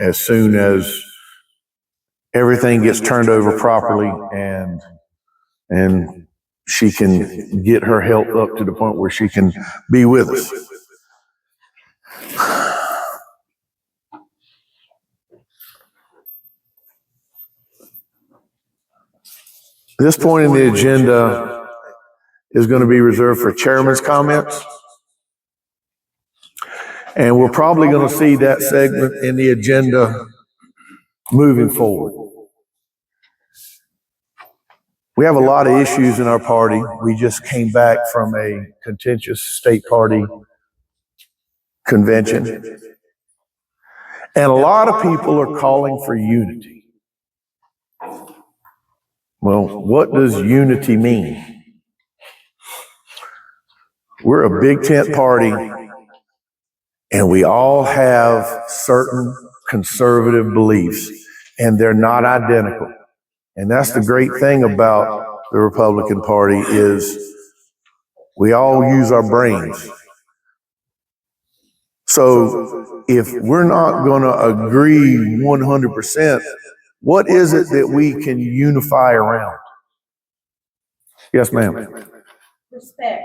as soon as everything gets turned over properly and she can get her health up to the point where she can be with us. This point in the agenda is going to be reserved for chairman's comments. And we're probably going to see that segment in the agenda moving forward. We have a lot of issues in our party. We just came back from a contentious state party convention. And a lot of people are calling for unity. Well, what does unity mean? We're a big tent party, and we all have certain conservative beliefs, and they're not identical. And that's the great thing about the Republican Party is we all use our brains. So if we're not going to agree 100%, what is it that we can unify around? Yes, ma'am. Respect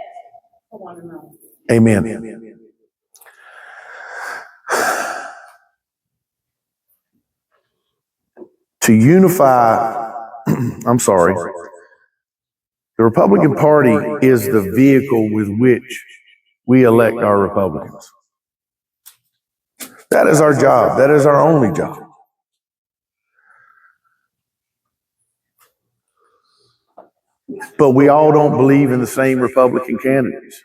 for one another. Amen. To unify, the Republican Party is the vehicle with which we elect our Republicans. That is our job. That is our only job. But we all don't believe in the same Republican candidates.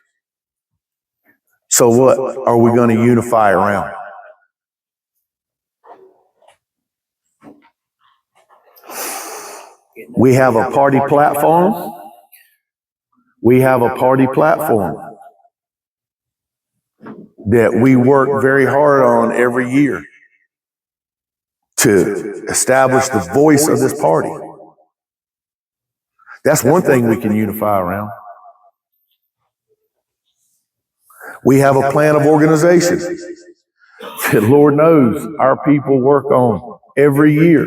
So what are we going to unify around? We have a party platform. We have a party platform that we work very hard on every year to establish the voice of this party. That's one thing we can unify around. We have a plan of organization that Lord knows our people work on every year.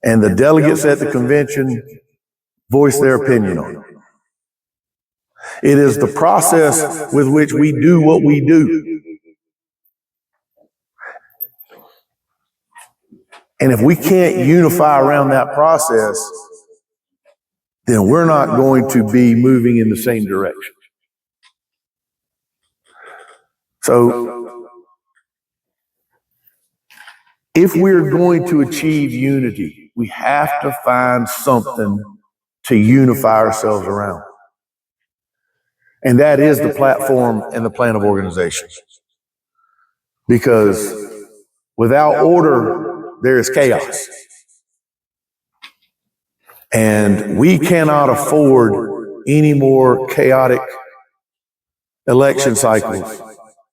And the delegates at the convention voice their opinion on it. It is the process with which we do what we do. And if we can't unify around that process, then we're not going to be moving in the same direction. So, if we're going to achieve unity, we have to find something to unify ourselves around. And that is the platform and the plan of organization. Because without order, there is chaos. And we cannot afford any more chaotic election cycles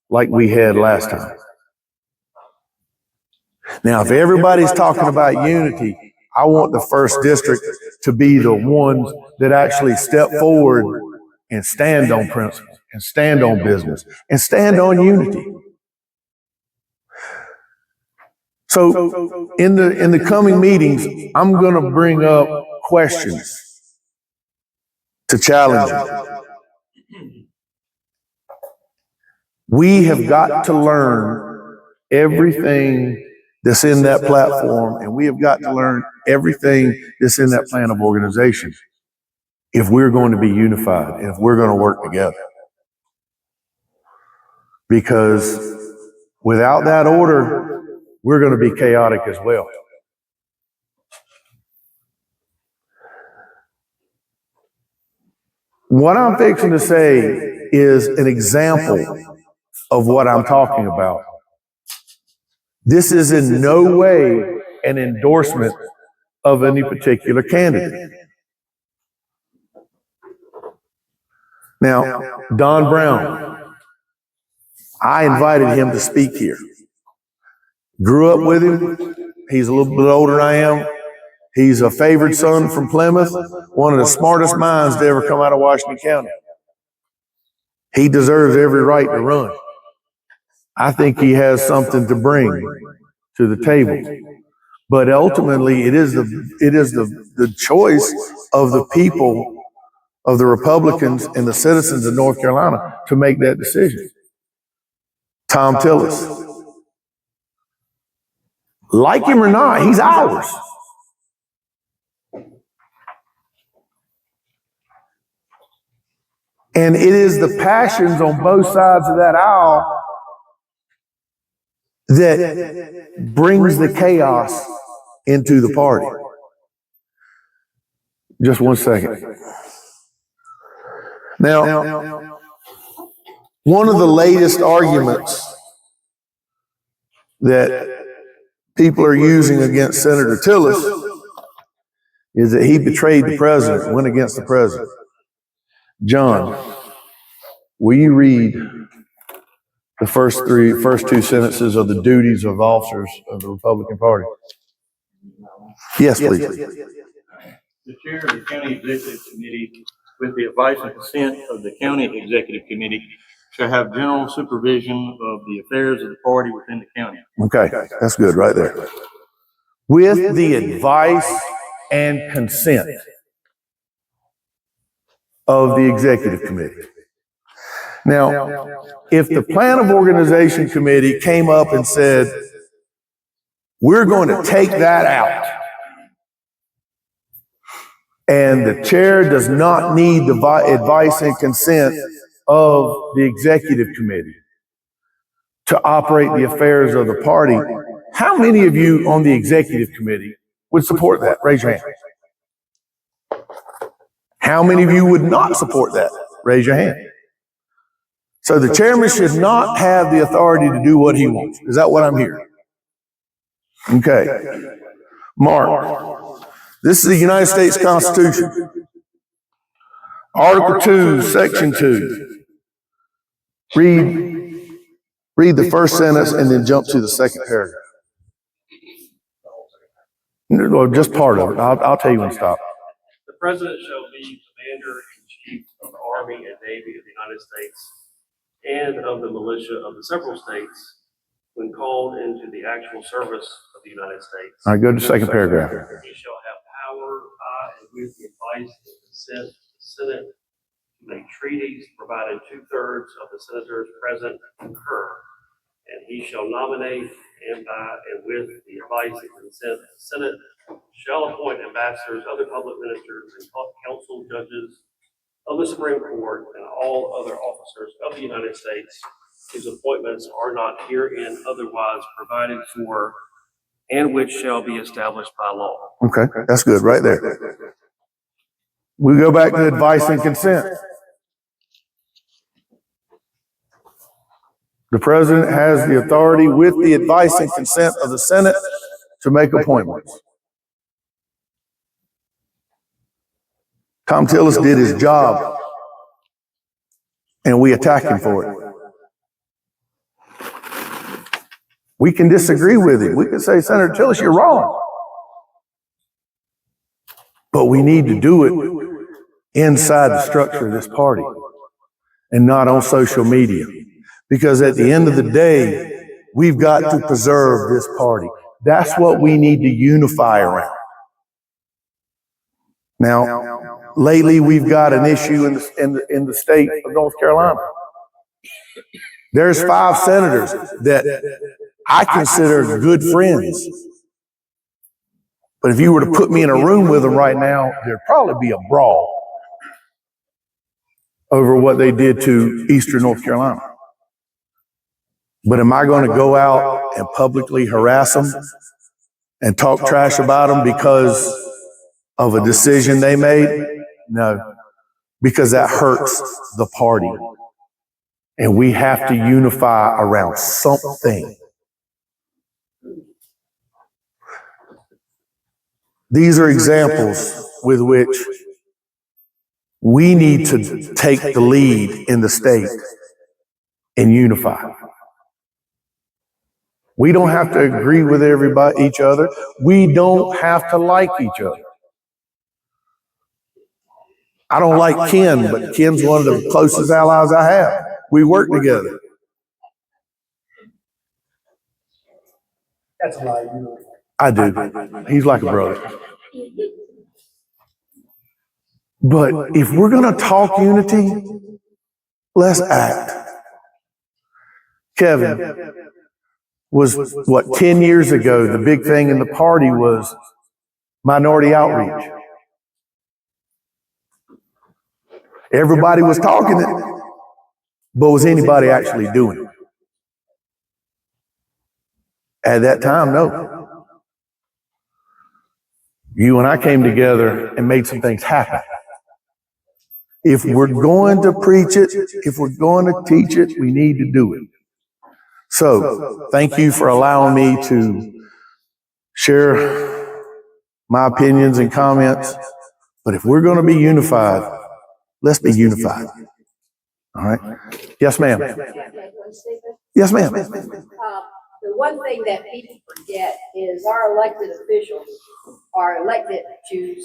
like we had last time. Now, if everybody's talking about unity, I want the first district to be the ones that actually step forward and stand on principle, and stand on business, and stand on unity. So in the coming meetings, I'm going to bring up questions to challenge you. We have got to learn everything that's in that platform, and we have got to learn everything that's in that plan of organization if we're going to be unified and if we're going to work together. Because without that order, we're going to be chaotic as well. What I'm fixing to say is an example of what I'm talking about. This is in no way an endorsement of any particular candidate. Now, Don Brown, I invited him to speak here. Grew up with him. He's a little bit older than I am. He's a favored son from Plymouth, one of the smartest minds to ever come out of Washington County. He deserves every right to run. I think he has something to bring to the table. But ultimately, it is the choice of the people, of the Republicans and the citizens of North Carolina to make that decision. Tom Tillis. Like him or not, he's ours. And it is the passions on both sides of that aisle that brings the chaos into the party. Just one second. Now, one of the latest arguments that people are using against Senator Tillis is that he betrayed the president, went against the president. John, will you read the first two sentences of the duties of officers of the Republican Party? Yes, please. The chair of the county executive committee, with the advice and consent of the county executive committee, shall have general supervision of the affairs of the party within the county. Okay, that's good right there. With the advice and consent of the executive committee. Now, if the plan of organization committee came up and said, we're going to take that out, and the chair does not need the advice and consent of the executive committee to operate the affairs of the party, how many of you on the executive committee would support that? Raise your hand. How many of you would not support that? Raise your hand. So the chairman should not have the authority to do what he wants. Is that what I'm hearing? Okay. Mark, this is the United States Constitution. Article 2, Section 2. Read the first sentence and then jump to the second paragraph. Well, just part of it. I'll tell you when to stop. The president shall be commander-in-chief of the Army and Navy of the United States and of the militia of the several states when called into the actual service of the United States. All right, go to the second paragraph. He shall have power, and with the advice and consent of the Senate, to make treaties, provided 2/3 of the senators present concur. And he shall nominate, and by and with the advice and consent of the Senate, shall appoint ambassadors, other public ministers, and council judges of the Supreme Court and all other officers of the United States whose appointments are not herein otherwise provided for, and which shall be established by law. Okay, that's good right there. We go back to advice and consent. The president has the authority with the advice and consent of the Senate to make appointments. Tom Tillis did his job, and we attack him for it. We can disagree with him. We can say, Senator Tillis, you're wrong. But we need to do it inside the structure of this party and not on social media. Because at the end of the day, we've got to preserve this party. That's what we need to unify around. Now, lately we've got an issue in the state of North Carolina. There's 5 senators that I consider good friends. But if you were to put me in a room with them right now, there'd probably be a brawl over what they did to Eastern North Carolina. But am I going to go out and publicly harass them and talk trash about them because of a decision they made? No, because that hurts the party. And we have to unify around something. These are examples with which we need to take the lead in the state and unify. We don't have to agree with each other. We don't have to like each other. I don't like Ken, but Ken's one of the closest allies I have. We work together. That's a lie, you know. I do. He's like a brother. But if we're going to talk unity, let's act. Kevin, was what, 10 years ago, the big thing in the party was minority outreach. Everybody was talking it, but was anybody actually doing it? At that time, no. You and I came together and made some things happen. If we're going to preach it, if we're going to teach it, we need to do it. So, thank you for allowing me to share my opinions and comments. But if we're going to be unified, let's be unified. All right? Yes, ma'am. Yes, ma'am. The one thing that people forget is our elected officials are elected to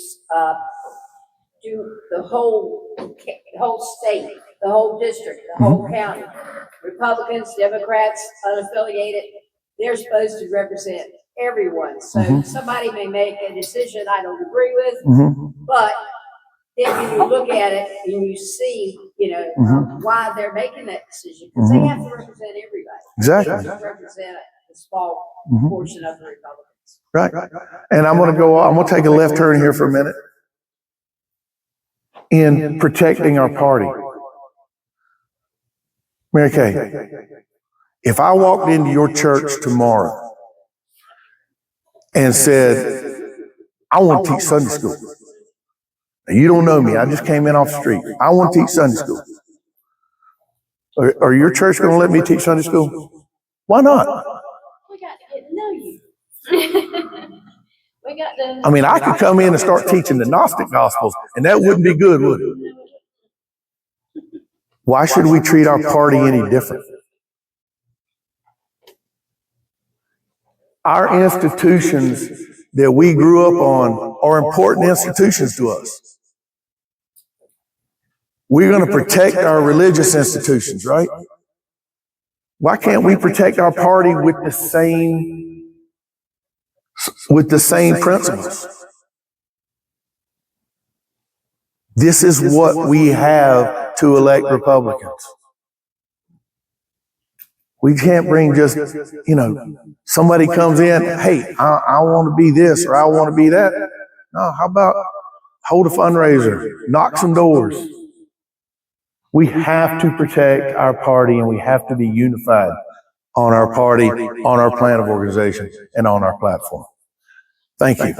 do the whole state, the whole district, the whole county. Republicans, Democrats, unaffiliated, they're supposed to represent everyone. So somebody may make a decision I don't agree with, but then when you look at it and you see, why they're making that decision, because they have to represent everybody. Exactly. They don't represent a small portion of the Republicans. Right. And I'm going to take a left turn here for a minute. In protecting our party. Mary Kay, if I walked into your church tomorrow and said, I want to teach Sunday school. Now, you don't know me. I just came in off the street. I want to teach Sunday school. Are your church going to let me teach Sunday school? Why not? We got to get to know you. We got to. I mean, I could come in and start teaching the Gnostic Gospels, and that wouldn't be good, would it? Why should we treat our party any different? Our institutions that we grew up on are important institutions to us. We're going to protect our religious institutions, right? Why can't we protect our party with the same principles? This is what we have to elect Republicans. We can't bring just, somebody comes in, hey, I want to be this or I want to be that. No, how about hold a fundraiser, knock some doors. We have to protect our party and we have to be unified on our party, on our plan of organization, and on our platform. Thank you.